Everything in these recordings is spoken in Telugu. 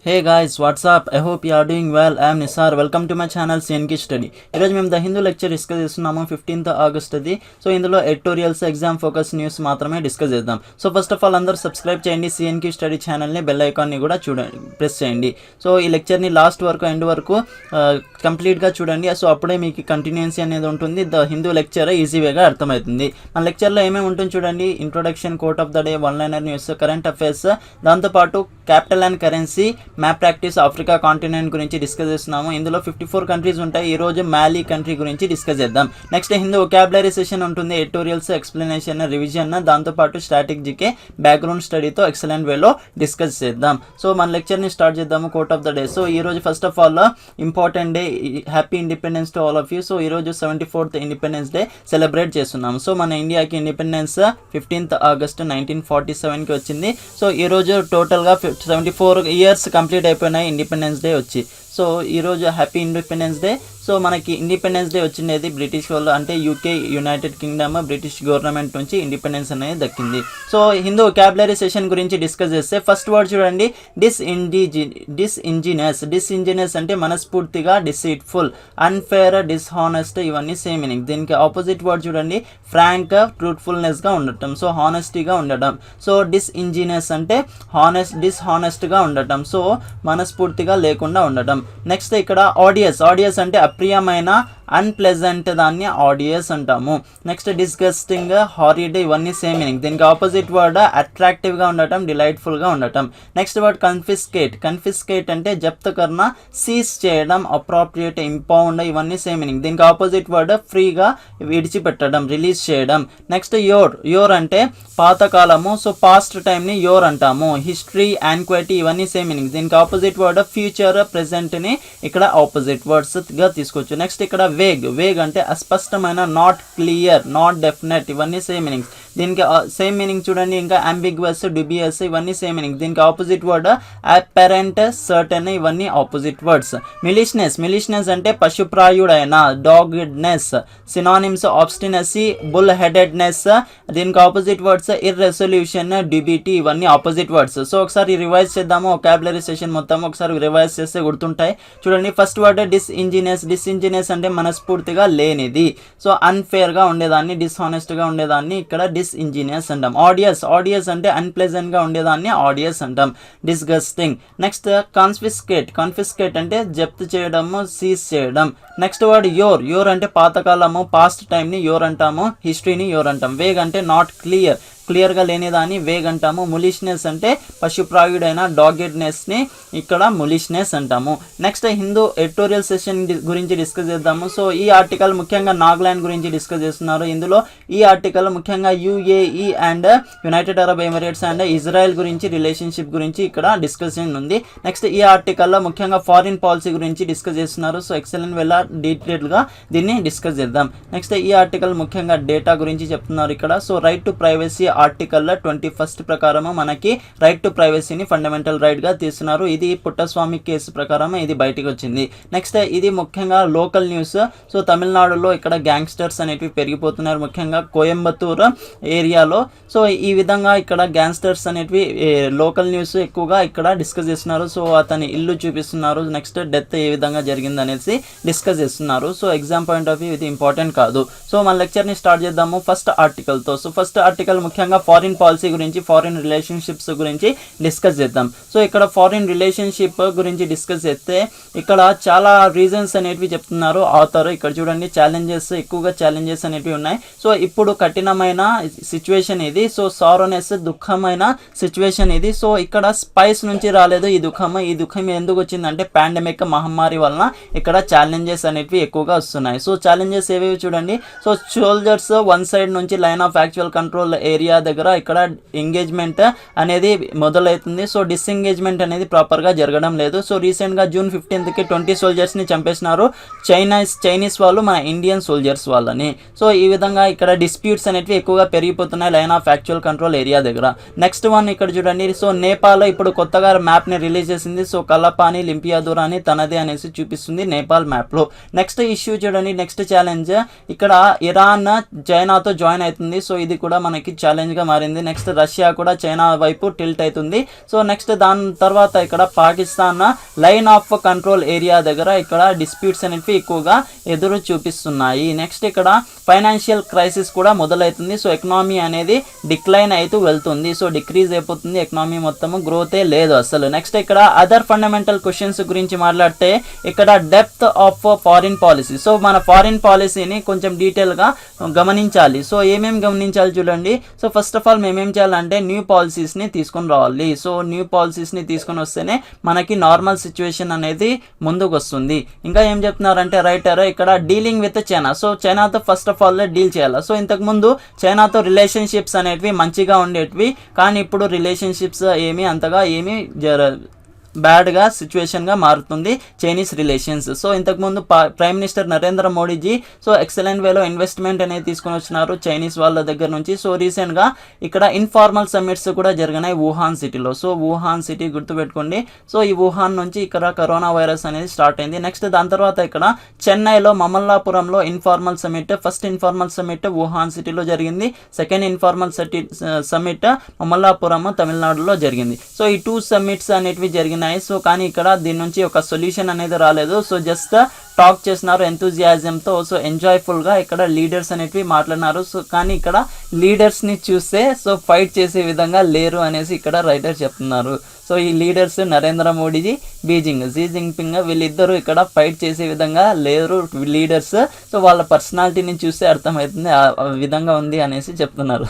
Hey guys, what's up? I hope you are doing well. I am Nisar. Welcome to my channel CNK Study. ఈరోజు మేము ద హిందూ లెక్చర్ డిస్కస్ చేస్తున్నాము 15th August అది. సో ఇందులో ఎడిటోరియల్స్ ఎగ్జామ్ ఫోకస్ న్యూస్ మాత్రమే డిస్కస్ చేద్దాం. సో ఫస్ట్ ఆఫ్ ఆల్ అందరూ సబ్స్క్రైబ్ చేయండి CNK స్టడీ ఛానల్ని, బెల్ ఐకాన్ని కూడా చూడండి, ప్రెస్ చేయండి. సో ఈ లెక్చర్ని లాస్ట్ వరకు ఎండ్ వరకు కంప్లీట్గా చూడండి. సో అప్పుడే మీకు కంటిన్యూన్సీ అనేది ఉంటుంది. ద హిందూ లెక్చర్ ఈజీ వేగా అర్థమవుతుంది. మన లెక్చర్లో ఏమేమి ఉంటుంది చూడండి. Introduction, quote of the day, one liner news, current affairs, దాంతోపాటు capital and currency, map practice, Africa continent గురించి డిస్కస్ చేస్తున్నాము. ఇందులో 54 కంట్రీస్ ఉంటాయి. ఈ రోజు మాలి కంట్రీ గురించి డిస్కస్ చేద్దాం. నెక్స్ట్ హిందూ వొకాబులరీ సెషన్ ఉంటుంది. ఎడిటోరియల్స్, ఎక్స్ప్లెనేషన్, రివిజన్, దాంతోపాటు స్ట్రాటజీకి బ్యాక్గ్రౌండ్ స్టడీతో ఎక్సలెంట్ వేలో డిస్కస్ చేద్దాం. సో మన లెక్చర్ని స్టార్ట్ చేద్దాము. Quote of the day. So ఈ రోజు first of all important day, happy independence to all of you. So ఈ రోజు 74th ఇండిపెండెన్స్ డే సెలబ్రేట్ చేస్తున్నాము. సో మన ఇండియాకి ఇండిపెండెన్స్ 15th August 1947కి వచ్చింది. సో ఈ రోజు టోటల్గా 74 ఇయర్స్ కంప్లీట్ అయిపోయినాయి ఇండిపెండెన్స్ డే వచ్చి. సో ఈరోజు హ్యాపీ ఇండిపెండెన్స్ డే. సో మనకి ఇండిపెండెన్స్ డే వచ్చిండేది బ్రిటిష్ వాళ్ళు, అంటే UK, United Kingdom, British government నుంచి ఇండిపెండెన్స్ అనేది దక్కింది. సో హిందూ వొకాబులరీ సెషన్ గురించి డిస్కస్ చేస్తే ఫస్ట్ వర్డ్ చూడండి, డిస్ఇంజినియస్ అంటే మనస్ఫూర్తిగా, డిసీట్ఫుల్, అన్ఫేర్, డిస్హానెస్ట్, ఇవన్నీ సేమ్ మీనింగ్. దీనికి ఆపోజిట్ వర్డ్ చూడండి, ఫ్రాంక్, ట్రూత్ఫుల్నెస్గా ఉండటం, సో హానెస్టీగా ఉండటం. సో డిస్ఇంజినియస్ అంటే డిస్హానెస్ట్గా ఉండటం, సో మనస్ఫూర్తిగా లేకుండా ఉండటం. నెక్స్ట్ ఇక్కడ ఆడియస్ అంటే అప్రియమైన, అన్ప్లెజెంట్, దాన్ని ఆడియస్ అంటాము. నెక్స్ట్ డిస్గస్టింగ్, హారిడ్, ఇవన్నీ సేమ్ మీనింగ్. దీనికి ఆపోజిట్ వర్డ్ అట్రాక్టివ్గా ఉండటం, డిలైట్ఫుల్గా ఉండటం. నెక్స్ట్ వర్డ్ కన్ఫిస్కేట్ అంటే జప్తు కర్ణ, సీజ్ చేయడం, అప్రాప్రియేట్, ఇంపౌండ్, ఇవన్నీ సేమ్ మీనింగ్. దీనికి ఆపోజిట్ వర్డ్ ఫ్రీగా విడిచిపెట్టడం, రిలీజ్ చేయడం. నెక్స్ట్ యోర్ అంటే పాతకాలము, సో పాస్ట్ టైంని యోర్ అంటాము. హిస్టరీ, యాన్క్వైటీ, ఇవన్నీ సేమ్ మీనింగ్. దీనికి ఆపోజిట్ వర్డ్ ఫ్యూచర్, ప్రెజెంట్ని ఇక్కడ ఆపోజిట్ వర్డ్స్గా తీసుకోవచ్చు. నెక్స్ట్ ఇక్కడ వేగ్ అంటే అస్పష్టమైన, నాట్ క్లియర్, నాట్ డెఫినెట్, ఇవన్నీ సేమ్ మీనింగ్స్. దీనికి సేమ్ మీనింగ్ చూడండి. ఇంకా అంబిగ్వస్, డ్యూబియస్, ఇవన్నీ సేమ్ మీనింగ్. దీనికి ఆపోజిట్ వర్డ్ అపెరెంట్, సర్టన్, ఇవన్నీ ఆపోజిట్ వర్డ్స్. మిలిషియస్ అంటే పశుప్రాయుడైన, doggedness. Synonyms obstinacy, bull headedness. దీనికి ఆపోజిట్ వర్డ్స్ ఇర్రెసొల్యూషన్, డ్యూబిటీ, ఇవన్నీ ఆపోజిట్ వర్డ్స్. సో ఒకసారి రివైజ్ చేద్దాము. వొకాబులరీ సెషన్ మొత్తం ఒకసారి రివైజ్ చేస్తే గుర్తుంటాయి. చూడండి, ఫస్ట్ వర్డ్ డిస్ఇంజినియస్ అంటే మనస్ఫూర్తిగా లేనిది. సో అన్ఫేర్గా ఉండేదాన్ని, డిస్హానెస్ట్గా ఉండేదాన్ని ఇక్కడ డిస్ఇంజినియస్ అంటాం. ఆడియస్ అంటే అన్ప్లెజెంట్ గా ఉండేదాన్ని ఆడియస్ అంటాం. డిస్గస్టింగ్. నెక్స్ట్ కాన్ఫిస్కేట్ అంటే జప్తు చేయడము, సీజ్ చేయడం. నెక్స్ట్ వర్డ్ యోర్ అంటే పాతకాలము, పాస్ట్ టైం ని యోర్ అంటాము, హిస్టరీని యోర్ అంటాం. వేగ్ అంటే నాట్ క్లియర్గా లేనిదాన్ని వేగ్ అంటాము. ములిష్నెస్ అంటే పశుప్రాయుడైన, డాగెడ్నెస్ని ఇక్కడ ములిష్నెస్ అంటాము. నెక్స్ట్ హిందూ ఎడిటోరియల్ సెషన్ గురించి డిస్కస్ చేద్దాము. సో ఈ ఆర్టికల్ ముఖ్యంగా నాగాలాండ్ గురించి డిస్కస్ చేస్తున్నారు. ఇందులో ఈ ఆర్టికల్ ముఖ్యంగా UAE and United Arab Emirates and Israel గురించి, రిలేషన్షిప్ గురించి ఇక్కడ డిస్కషన్ ఉంది. నెక్స్ట్ ఈ ఆర్టికల్లో ముఖ్యంగా ఫారిన్ పాలసీ గురించి డిస్కస్ చేస్తున్నారు. సో ఎక్సలెంట్ వెళ్ళ డీటెయిల్గా దీన్ని డిస్కస్ చేద్దాం. నెక్స్ట్ ఈ ఆర్టికల్ ముఖ్యంగా డేటా గురించి చెప్తున్నారు ఇక్కడ. So right to privacy article 21 ప్రకారము మనకి రైట్ టు ప్రైవసీని ఫండమెంటల్ రైట్ గా తీస్తున్నారు. ఇది పుట్టస్వామి కేసు ప్రకారం ఇది బయటికి వచ్చింది. నెక్స్ట్ ఇది ముఖ్యంగా లోకల్ న్యూస్. సో తమిళనాడులో ఇక్కడ గ్యాంగ్స్టర్స్ అనేవి పెరిగిపోతున్నారు, ముఖ్యంగా కోయంబత్తూర్ ఏరియాలో. సో ఈ విధంగా ఇక్కడ గ్యాంగ్స్టర్స్ అనేవి లోకల్ న్యూస్ ఎక్కువగా ఇక్కడ డిస్కస్ చేస్తున్నారు. సో అతని ఇల్లు చూపిస్తున్నారు. నెక్స్ట్ డెత్ ఏ విధంగా జరిగింది అనేసి డిస్కస్ చేస్తున్నారు. So exam point of view ఇది ఇంపార్టెంట్ కాదు. సో మన లెక్చర్ని స్టార్ట్ చేద్దాము ఫస్ట్ ఆర్టికల్తో. సో ఫస్ట్ ఆర్టికల్ ముఖ్యంగా ఫారిన్ పాలసీ గురించి, ఫారిన్ రిలేషన్షిప్స్ గురించి డిస్కస్ చేద్దాం. సో ఇక్కడ ఫారిన్ రిలేషన్షిప్ గురించి డిస్కస్ చేస్తే ఇక్కడ చాలా రీజన్స్ అనేటివి చెప్తున్నారు ఆథర్. ఇక్కడ చూడండి, ఎక్కువగా ఛాలెంజెస్ అనేటివి ఉన్నాయి. సో ఇప్పుడు కఠినమైన సిచ్యువేషన్ ఇది. సో సారోనెస్, దుఃఖమైన సిచ్యువేషన్ ఇది. సో ఇక్కడ స్పైస్ నుంచి రాలేదు ఈ దుఃఖం ఎందుకు వచ్చిందంటే పాండమిక్, మహమ్మారి వలన ఇక్కడ ఛాలెంజెస్ అనేటివి ఎక్కువగా వస్తున్నాయి. సో ఛాలెంజెస్ ఏవేవి చూడండి. సో సోల్జర్స్ వన్ సైడ్ నుంచి line of actual control area దగ్గర ఇక్కడ ఎంగేజ్మెంట్ అనేది మొదలవుతుంది. సో డిస్ఎంగేజ్మెంట్ అనేది ప్రాపర్గా జరగడం లేదు. సో రీసెంట్గా June 15కి 20 సోల్జర్స్ని చంపేసినారు చైనీస్ వాళ్ళు, మన ఇండియన్ సోల్జర్స్ వాళ్ళని. సో ఈ విధంగా ఇక్కడ డిస్ప్యూట్స్ అనేవి ఎక్కువగా పెరిగిపోతున్నాయి line of actual control area దగ్గర. నెక్స్ట్ వన్ ఇక్కడ చూడండి. సో నేపాల్ ఇప్పుడు కొత్తగా మ్యాప్ని రిలీజ్ చేసింది. సో కలపాని, లింపియాదూరాని తనదే అనేసి చూపిస్తుంది నేపాల్ మ్యాప్లో. నెక్స్ట్ ఇష్యూ చూడండి, నెక్స్ట్ ఛాలెంజ్ ఇక్కడ ఇరాన్ చైనాతో జాయిన్ అవుతుంది. సో ఇది కూడా మనకి ఛాలెంజ్ ఛాలెంజ్గా మారింది. నెక్స్ట్ రష్యా కూడా చైనా వైపు టిల్ట్ అవుతుంది. సో నెక్స్ట్ దాని తర్వాత ఇక్కడ Pakistan line of control area దగ్గర ఇక్కడ డిస్ప్యూట్స్ అనేవి ఎక్కువగా ఎదురు చూపిస్తున్నాయి. నెక్స్ట్ ఇక్కడ ఫైనాన్షియల్ క్రైసిస్ కూడా మొదలవుతుంది. సో ఎకనామీ అనేది డిక్లైన్ అవుతూ వెళ్తుంది. సో డిక్రీజ్ అయిపోతుంది ఎకనామీ మొత్తము, గ్రోతే లేదు అసలు. నెక్స్ట్ ఇక్కడ అదర్ ఫండమెంటల్ క్వశ్చన్స్ గురించి మాట్లాడితే ఇక్కడ depth of foreign policy. So మన ఫారిన్ పాలసీని కొంచెం డీటెయిల్గా గమనించాలి. సో ఏమేమి గమనించాలి చూడండి. సో ఫస్ట్ ఆఫ్ ఆల్ మేము ఏం చేయాలంటే న్యూ పాలసీస్ని తీసుకొని రావాలి. సో న్యూ పాలసీస్ని తీసుకొని వస్తేనే మనకి నార్మల్ సిచ్యువేషన్ అనేది ముందుకు వస్తుంది. ఇంకా ఏం చెప్తున్నారంటే రైటర్ ఇక్కడ డీలింగ్ విత్ చైనా. సో చైనాతో ఫస్ట్ ఆఫ్ ఆల్ డీల్ చేయాలి. సో ఇంతకుముందు చైనాతో రిలేషన్షిప్స్ అనేటివి మంచిగా ఉండేటివి, కానీ ఇప్పుడు రిలేషన్షిప్స్ అంతగా బ్యాడ్గా సిచ్యువేషన్గా మారుతుంది చైనీస్ రిలేషన్స్. సో ఇంతకుముందు prime minister Narendra Modiji so excellent వేలో ఇన్వెస్ట్మెంట్ అనేది తీసుకొని వచ్చినారు చైనీస్ వాళ్ళ దగ్గర నుంచి. సో రీసెంట్గా ఇక్కడ ఇన్ఫార్మల్ సమ్మిట్స్ కూడా జరిగినాయి వుహాన్ సిటీలో. సో వుహాన్ సిటీ గుర్తుపెట్టుకోండి. సో ఈ వుహాన్ నుంచి ఇక్కడ కరోనా వైరస్ అనేది స్టార్ట్ అయింది. నెక్స్ట్ దాని తర్వాత ఇక్కడ చెన్నైలో మమల్లాపురంలో informal summit, first informal summit Wuhan సిటీలో జరిగింది. సెకండ్ ఇన్ఫార్మల్ సమ్మిట్ మమల్లాపురం తమిళనాడులో జరిగింది. సో ఈ 2 సమ్మిట్స్ అనేటివి జరిగినాయి. సో కానీ ఇక్కడ దీని నుంచి ఒక సొల్యూషన్ అనేది రాలేదు. సో జస్ట్ టాక్ చేసినారు ఎంతూజియాజంతో. సో ఎంజాయ్ఫుల్గా ఇక్కడ లీడర్స్ అనేటివి మాట్లాడినారు. సో కానీ ఇక్కడ లీడర్స్ని చూస్తే సో ఫైట్ చేసే విధంగా లేరు అనేసి ఇక్కడ రైటర్ చెప్తున్నారు. సో ఈ leaders Narendra Modiji, Xi Jinping వీళ్ళిద్దరూ ఇక్కడ ఫైట్ చేసే విధంగా లేరు లీడర్స్. సో వాళ్ళ పర్సనాలిటీని చూస్తే అర్థమవుతుంది ఆ విధంగా ఉంది అనేసి చెప్తున్నారు.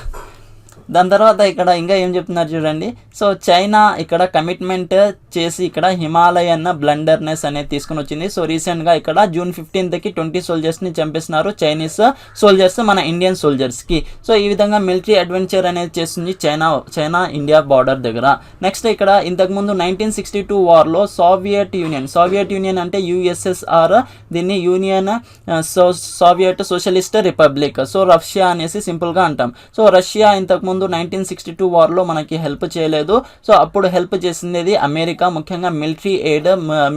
దాని తర్వాత ఇక్కడ ఇంకా ఏం చెప్తున్నారు చూడండి. సో చైనా ఇక్కడ కమిట్మెంట్ చేసి ఇక్కడ హిమాలయన్ బ్లండర్నెస్ అనేది తీసుకుని వచ్చింది. సో రీసెంట్గా ఇక్కడ జూన్ 15కి 20 సోల్జర్స్ని చంపేస్తున్నారు చైనీస్ సోల్జర్స్ మన ఇండియన్ సోల్జర్స్కి. సో ఈ విధంగా మిలిటరీ అడ్వెంచర్ అనేది చేస్తుంది చైనా ఇండియా బార్డర్ దగ్గర. నెక్స్ట్ ఇక్కడ ఇంతకుముందు 1962 వార్లో సోవియట్ యూనియన్ అంటే యుఎస్ఎస్ఆర్, దీన్ని union Soviet socialist republic, so Russia అనేసి సింపుల్గా అంటాం. సో రష్యా ఇంతకుముందు 1962 వార్లో మనకి హెల్ప్ చేయలేదు. సో అప్పుడు హెల్ప్ చేసింది అమెరికా, ముఖ్యంగా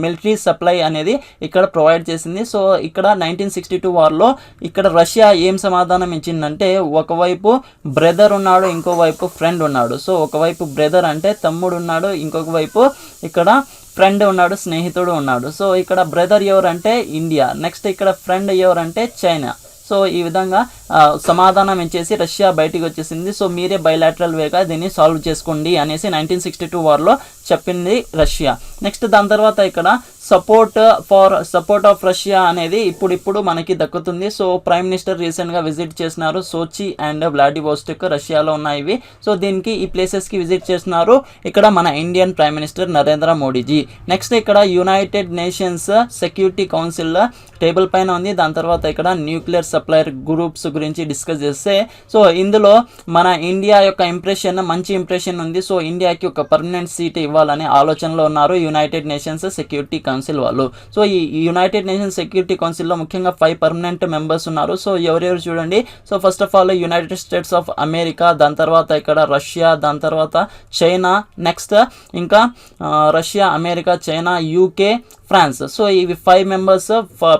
మిలిటరీ సప్లై అనేది ఇక్కడ ప్రొవైడ్ చేసింది. సో ఇక్కడ 1962 వార్లో ఇక్కడ రష్యా ఏం సమాధానం ఇచ్చిందంటే ఒకవైపు బ్రదర్ ఉన్నాడు, ఇంకోవైపు ఫ్రెండ్ ఉన్నాడు. సో ఒకవైపు బ్రదర్ అంటే తమ్ముడు ఉన్నాడు, ఇంకొక వైపు ఇక్కడ ఫ్రెండ్ ఉన్నాడు, స్నేహితుడు ఉన్నాడు. సో ఇక్కడ బ్రదర్ ఎవరంటే ఇండియా, నెక్స్ట్ ఇక్కడ ఫ్రెండ్ ఎవరంటే చైనా. సో ఈ విధంగా సమాధానం ఇచ్చేసి రష్యా బయటికి వచ్చేసింది. సో మీరే బైలాటరల్ వేగా దీన్ని సాల్వ్ చేసుకోండి అనేసి 1962 వార్లో చెప్పింది రష్యా. నెక్స్ట్ దాని తర్వాత ఇక్కడ సపోర్ట్ ఆఫ్ రష్యా అనేది ఇప్పుడు మనకి దక్కుతుంది. సో ప్రైమ్ మినిస్టర్ రీసెంట్గా విజిట్ చేసినారు సోచి అండ్ వ్లాడివోస్టోక్, రష్యాలో ఉన్నాయి ఇవి. సో దీనికి ఈ ప్లేసెస్కి విజిట్ చేసినారు ఇక్కడ మన Indian prime minister Narendra Modiji. Next ఇక్కడ United Nations Security Council table పైన ఉంది. దాని తర్వాత ఇక్కడ న్యూక్లియర్ సప్లయర్ గ్రూప్స్ గురించి డిస్కస్ చేస్తే సో ఇందులో మన ఇండియా యొక్క మంచి ఇంప్రెషన్ ఉంది. సో ఇండియాకి ఒక పర్మనెంట్ సీట్ ఇవ్వాలనే ఆలోచనలో ఉన్నారు యునైటెడ్ నేషన్స్ సెక్యూరిటీ కౌన్సిల్ వాళ్ళు. సో ఈ యునైటెడ్ నేషన్స్ సెక్యూరిటీ కౌన్సిల్లో ముఖ్యంగా 5 పర్మనెంట్ మెంబర్స్ ఉన్నారు. సో ఎవరెవరు చూడండి. So first of all United States of America, దాని తర్వాత ఇక్కడ రష్యా, దాని తర్వాత చైనా, నెక్స్ట్ ఇంకా Russia, America, China, UK, France. So ఇవి 5 మెంబర్స్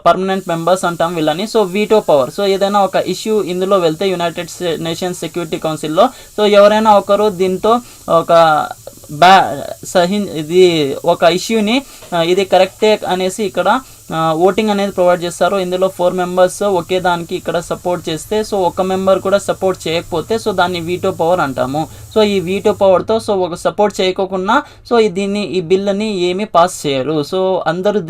పర్మనెంట్ మెంబర్స్ అంటాం వీళ్ళని. So veto power. సో ఏదైనా ఒక ఇష్యూ ఇందులో వెళ్తే యునైటెడ్ నేషన్స్ సెక్యూరిటీ కౌన్సిల్లో సో ఎవరైనా ఒకరు దీంతో ఒక ఇది ఒక ఇష్యూని ఇది కరెక్టే అనేసి ఇక్కడ ఓటింగ్ అనేది ప్రొవైడ్ చేస్తారు. ఇందులో 4 మెంబర్స్ ఒకే దానికి ఇక్కడ సపోర్ట్ చేస్తే సో ఒక మెంబర్ కూడా సపోర్ట్ చేయకపోతే సో దాన్ని వీటో పవర్ అంటాము. సో ఈ వీటో పవర్తో సో ఒక సపోర్ట్ చేయకోకుండా సో ఈ బిల్లుని ఏమీ పాస్ చేయరు. సో అందరూ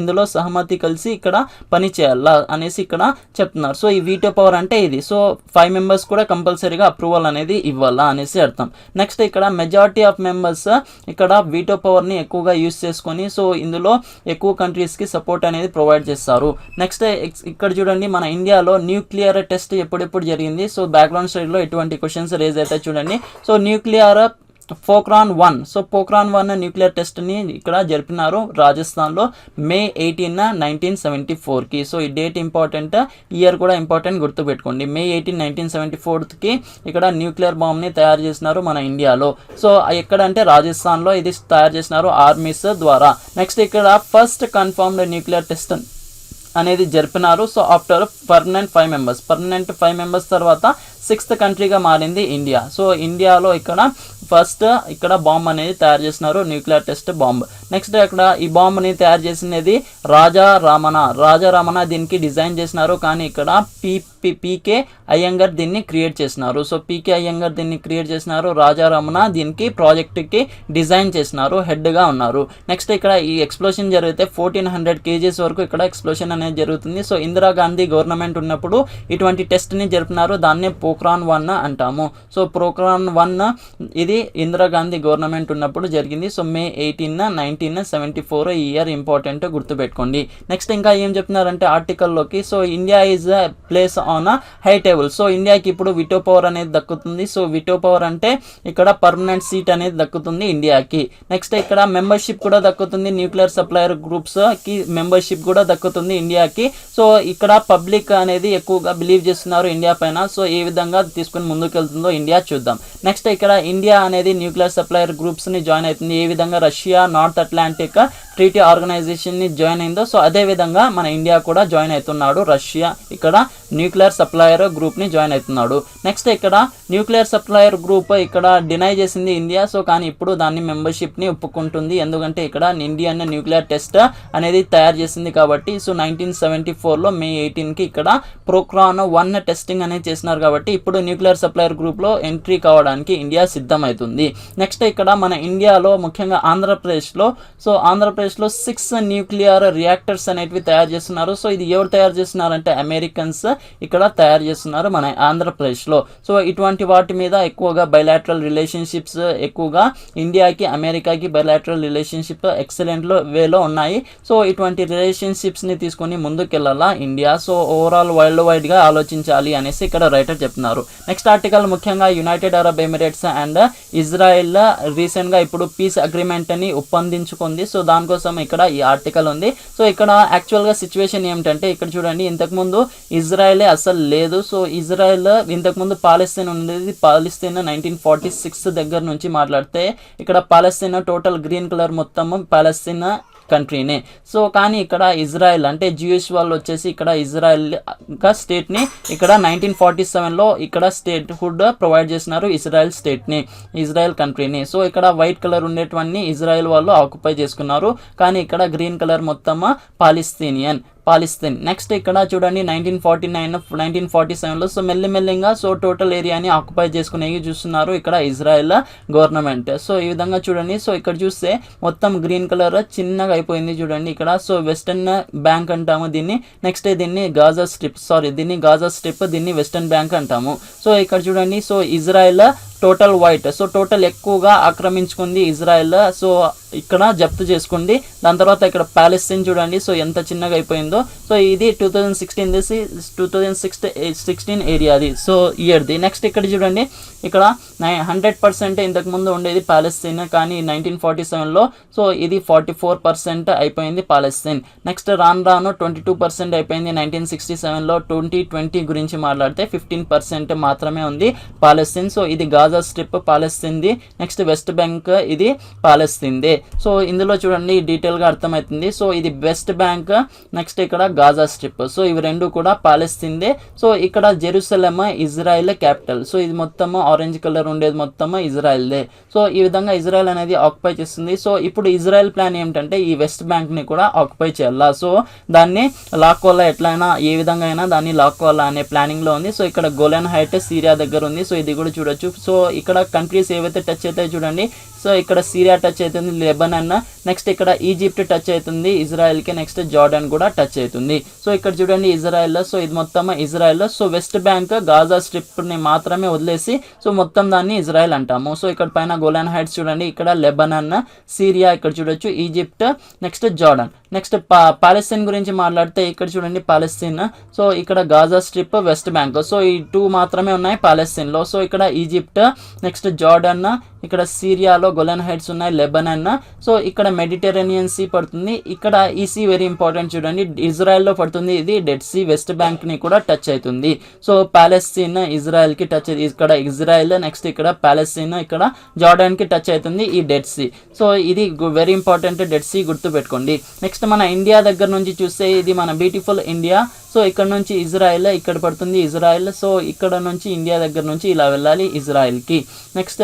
ఇందులో సహమతి కలిసి ఇక్కడ పని చేయాలా అనేసి ఇక్కడ చెప్తున్నారు. సో ఈ వీటో పవర్ అంటే ఇది. సో 5 మెంబర్స్ కూడా కంపల్సరీగా అప్రూవల్ అనేది ఇవ్వాలా అనేసి అర్థం. నెక్స్ట్ ఇక్కడ మెజారిటీ ఆఫ్ మెంబర్స్ ఇక్కడ వీటో పవర్ని ఎక్కువగా యూజ్ చేసుకొని సో ఇందులో ఎక్కువ కంట్రీస్కి సపోర్ట్ అనేది ప్రొవైడ్ చేస్తారు. నెక్స్ట్ ఇక్కడ చూడండి మన ఇండియాలో న్యూక్లియర్ టెస్ట్ ఎప్పుడెప్పుడు జరిగింది. సో బ్యాక్గ్రౌండ్ స్టడీలో ఎటువంటి క్వశ్చన్స్ రేజ్ అయితే చూడండి. So nuclear Pokhran 1. So Pokhran 1 nuclear టెస్ట్ని ఇక్కడ జరిపినారు రాజస్థాన్లో May 18, 1974కి. సో ఈ డేట్ ఇంపార్టెంట్, ఇయర్ కూడా ఇంపార్టెంట్, గుర్తుపెట్టుకోండి. May 18, 1974కి ఇక్కడ న్యూక్లియర్ బాంబ్ని తయారు చేసినారు మన ఇండియాలో. సో ఎక్కడంటే రాజస్థాన్లో ఇది తయారు చేసినారు ఆర్మీస్ ద్వారా. నెక్స్ట్ ఇక్కడ ఫస్ట్ కన్ఫర్మ్డ్ న్యూక్లియర్ టెస్ట్ అనేది జరిపినారు. సో ఆఫ్టర్ పర్మనెంట్ 5 మెంబర్స్ తర్వాత 6th కంట్రీగా మారింది ఇండియా. సో ఇండియాలో ఫస్ట్ ఇక్కడ బాంబ్ అనేది తయారు చేసినారు, న్యూక్లియర్ టెస్ట్ బాంబ్. నెక్స్ట్ ఇక్కడ ఈ బాంబ్ని తయారు చేసినది రాజా రామన్న దీనికి డిజైన్ చేసినారు, కానీ ఇక్కడ పీకే అయ్యంగర్ దీన్ని క్రియేట్ చేసినారు. సో పీకే అయ్యంగర్ దీన్ని క్రియేట్ చేసినారు, రాజా రమణ దీనికి ప్రాజెక్ట్కి డిజైన్ చేసినారు, హెడ్గా ఉన్నారు. నెక్స్ట్ ఇక్కడ ఈ ఎక్స్ప్లోషన్ జరిగితే 1400 kgs వరకు ఇక్కడ ఎక్స్ప్లోషన్ అనేది జరుగుతుంది. సో ఇందిరాగాంధీ గవర్నమెంట్ ఉన్నప్పుడు ఇటువంటి టెస్ట్ని జరిపినారు, దాన్నే పోఖ్రాన్ 1 అంటాము. సో పోఖ్రాన్ 1 ఇది ఇందిరాగాంధీ గవర్నమెంట్ ఉన్నప్పుడు జరిగింది. సో May 18, 1974 ఈ ఇయర్ ఇంపార్టెంట్, గుర్తుపెట్టుకోండి. నెక్స్ట్ ఇంకా ఏం చెప్తున్నారంటే ఆర్టికల్లోకి, so India is place on high table. So ఇండియాకి ఇప్పుడు విటో పవర్ అనేది దక్కుతుంది. సో విటో పవర్ అంటే ఇక్కడ పర్మనెంట్ సీట్ అనేది దక్కుతుంది ఇండియాకి. నెక్స్ట్ ఇక్కడ మెంబర్షిప్ కూడా దక్కుతుంది, న్యూక్లియర్ సప్లయర్ గ్రూప్స్ కి మెంబర్షిప్ కూడా దక్కుతుంది ఇండియాకి. సో ఇక్కడ పబ్లిక్ అనేది ఎక్కువగా బిలీవ్ చేస్తున్నారు ఇండియా పైన. సో ఏ విధంగా తీసుకుని ముందుకెళ్తుందో ఇండియా చూద్దాం. నెక్స్ట్ ఇక్కడ ఇండియా అనేది న్యూక్లియర్ సప్లయర్ గ్రూప్స్ ని జాయిన్ అవుతుంది. ఏ విధంగా Russia North Atlantic Treaty Organization ని జాయిన్ అయిందో, సో అదే విధంగా మన ఇండియా కూడా జాయిన్ అవుతున్నాడు. రష్యా ఇక్కడ న్యూక్లియర్ సప్లయర్ గ్రూప్ ని జాయిన్ అవుతున్నాడు. నెక్స్ట్ ఇక్కడ న్యూక్లియర్ సప్లయర్ గ్రూప్ ఇక్కడ డినై చేసింది ఇండియా. సో కానీ ఇప్పుడు దాన్ని మెంబర్షిప్ ని ఒప్పుకుంటుంది, ఎందుకంటే ఇక్కడ ఇండియన్ న్యూక్లియర్ టెస్ట్ అనేది తయారు చేసింది కాబట్టి. సో 1974లో May 18కి ఇక్కడ పోఖ్రాన్ 1 టెస్టింగ్ అనేది చేసినారు కాబట్టి ఇప్పుడు న్యూక్లియర్ సప్లయర్ గ్రూప్ లో ఎంట్రీ కావడానికి ఇండియా సిద్ధమవుతుంది. నెక్స్ట్ ఇక్కడ మన ఇండియాలో ముఖ్యంగా ఆంధ్రప్రదేశ్లో 6 న్యూక్లియర్ రియాక్టర్స్ అనేటివి తయారు చేస్తున్నారు. సో ఇది ఎవరు తయారు చేస్తున్నారంటే అమెరికన్స్ ఇక్కడ తయారు చేస్తున్నారు మన ఆంధ్రప్రదేశ్లో. సో ఇటువంటి వాటి మీద ఎక్కువగా బైలాటరల్ రిలేషన్షిప్స్ ఎక్కువగా ఇండియాకి అమెరికాకి బైలాటరల్ రిలేషన్షిప్ ఎక్సలెంట్ వేలో ఉన్నాయి. సో ఇటువంటి రిలేషన్షిప్స్ని తీసుకొని ముందుకెళ్ళాలా ఇండియా. సో ఓవరాల్ వరల్డ్ వైడ్గా ఆలోచించాలి అనేసి ఇక్కడ రైటర్ చెప్తున్నారు. నెక్స్ట్ ఆర్టికల్ ముఖ్యంగా United Arab Emirates and Israel రీసెంట్గా ఇప్పుడు పీస్ అగ్రిమెంట్ అని ఒప్పందించుకుంది. సో దానికోసం ఇక్కడ ఈ ఆర్టికల్ ఉంది. సో ఇక్కడ యాక్చువల్గా సిచ్యువేషన్ ఏమిటంటే ఇక్కడ చూడండి, ఇంతకుముందు ఇజ్రాయెలే అసలు లేదు. సో ఇజ్రాయెల్ ఇంతకుముందు పాలస్తీన్ ఉండేది. పాలస్తీన్ 1946 దగ్గర నుంచి మాట్లాడితే ఇక్కడ పాలస్తీన్ టోటల్ గ్రీన్ కలర్ మొత్తం పాలస్తీన్ కంట్రీనే. సో కానీ ఇక్కడ ఇజ్రాయెల్ అంటే జ్యూయిష్ వాళ్ళు వచ్చేసి ఇక్కడ ఇజ్రాయెల్ స్టేట్ని ఇక్కడ 1947లో ఇక్కడ స్టేట్ హుడ్ ప్రొవైడ్ చేసినారు ఇజ్రాయెల్ కంట్రీని. సో ఇక్కడ వైట్ కలర్ ఉండేటివన్నీ ఇజ్రాయెల్ వాళ్ళు ఆక్యుపై చేసుకున్నారు, కానీ ఇక్కడ గ్రీన్ కలర్ మొత్తం పాలిస్తీన్. నెక్స్ట్ ఇక్కడ చూడండి 1949 1947లో సో మెల్లిమెల్లిగా సో టోటల్ ఏరియాని ఆక్యుపై చేసుకునేవి చూస్తున్నారు ఇక్కడ ఇజ్రాయెల్ గవర్నమెంట్. సో ఈ విధంగా చూడండి, సో ఇక్కడ చూస్తే మొత్తం గ్రీన్ కలర్ చిన్నగా అయిపోయింది చూడండి ఇక్కడ. సో వెస్టర్న్ బ్యాంక్ అంటాము దీన్ని. నెక్స్ట్ దీన్ని గాజా స్ట్రిప్, దీన్ని వెస్టర్న్ బ్యాంక్ అంటాము. సో ఇక్కడ చూడండి, so Israel total white, so total ఎక్కువగా ఆక్రమించుకుంది ఇజ్రాయెల్. సో ఇక్కడ జప్తు చేసుకుంది. దాని తర్వాత ఇక్కడ పాలస్తీన్ చూడండి, సో ఎంత చిన్నగా అయిపోయిందో. సో ఇది 2016 ఏరియాది, సో ఇయర్ది. నెక్స్ట్ ఇక్కడ చూడండి, ఇక్కడ 100% ఇంతకుముందు ఉండేది పాలస్తీన్, కానీ 1947లో సో ఇది 44% అయిపోయింది పాలస్తీన్. నెక్స్ట్ రాను 22% అయిపోయింది 1967లో. 2020 గురించి మాట్లాడితే 15% మాత్రమే ఉంది పాలస్తీన్. సో ఇది గాజా స్ట్రిప్ పాలస్తీన్ది. నెక్స్ట్ వెస్ట్ బ్యాంక్ ఇది పాలస్తీన్దే. సో ఇందులో చూడండి డీటెయిల్గా అర్థమవుతుంది. సో ఇది వెస్ట్ బ్యాంక్, నెక్స్ట్ ఇక్కడ గాజా స్ట్రిప్. సో ఇవి రెండు కూడా పాలస్తీన్దే. సో ఇక్కడ జెరూసలేం ఇజ్రాయెల్ క్యాపిటల్. సో ఇది మొత్తం ఆరెంజ్ కలర్ ఉండేది మొత్తం ఇజ్రాయెల్దే. సో ఈ విధంగా ఇజ్రాయెల్ అనేది ఆక్యుపై చేస్తుంది. సో ఇప్పుడు ఇజ్రాయెల్ ప్లాన్ ఏమిటంటే ఈ వెస్ట్ బ్యాంక్ని కూడా ఆక్యుపై చేయాలా, సో దాన్ని లాక్కోవాలా, ఎట్లయినా ఏ విధంగా అయినా దాన్ని లాక్కోవాలా అనే ప్లానింగ్లో ఉంది. సో ఇక్కడ గోలాన్ హైట్ సిరియా దగ్గర ఉంది. సో ఇది కూడా చూడొచ్చు. సో ఇక్కడ కంట్రీస్ ఏవైతే టచ్ అవుతాయి చూడండి, సో ఇక్కడ సిరియా టచ్ అవుతుంది, లెబనాన్, నెక్స్ట్ ఇక్కడ ఈజిప్ట్ టచ్ అవుతుంది ఇజ్రాయెల్కి, నెక్స్ట్ జార్డన్ కూడా టచ్ అవుతుంది. సో ఇక్కడ చూడండి ఇజ్రాయెల్, సో ఇది మొత్తం Israel. So west bank Gaza స్ట్రిప్ని మాత్రమే వదిలేసి సో మొత్తం దాన్ని ఇజ్రాయెల్ అంటాము. సో ఇక్కడ పైన గోలాన్ హైట్స్ చూడండి, ఇక్కడ లెబనాన్, సిరియా ఇక్కడ చూడొచ్చు, Egypt, next Jordan. Next Palestine గురించి మాట్లాడితే ఇక్కడ చూడండి పాలస్తీన్, సో ఇక్కడ Gaza strip, west bank, so ఈ 2 మాత్రమే ఉన్నాయి పాలస్తీన్లో. సో ఇక్కడ ఈజిప్ట్, నెక్స్ట్ జార్డన్, ఇక్కడ సిరియాలో గోలాన్ హైట్స్ ఉన్నాయి, లెబనాన్. సో ఇక్కడ మెడిటరేనియన్ సీ పడుతుంది. ఇక్కడ ఈ సీ వెరీ ఇంపార్టెంట్ చూడండి, ఇజ్రాయెల్లో పడుతుంది. ఇది డెడ్ సీ వెస్ట్ బ్యాంక్ ని కూడా టచ్ అవుతుంది. సో పాలెస్తీన్ ఇజ్రాయెల్ కి టచ్, ఇక్కడ ఇజ్రాయెల్, నెక్స్ట్ ఇక్కడ పాలెస్తీన్, ఇక్కడ జార్డాన్ కి టచ్ అవుతుంది ఈ డెడ్ సీ. సో ఇది వెరీ ఇంపార్టెంట్, డెడ్ సీ గుర్తు పెట్టుకోండి. నెక్స్ట్ మన ఇండియా దగ్గర నుంచి చూస్తే ఇది మన బ్యూటిఫుల్ ఇండియా. సో ఇక్కడ నుంచి ఇజ్రాయెల్, ఇక్కడ పడుతుంది ఇజ్రాయెల్. సో ఇక్కడ నుంచి ఇండియా దగ్గర నుంచి ఇలా వెళ్ళాలి ఇజ్రాయెల్కి. నెక్స్ట్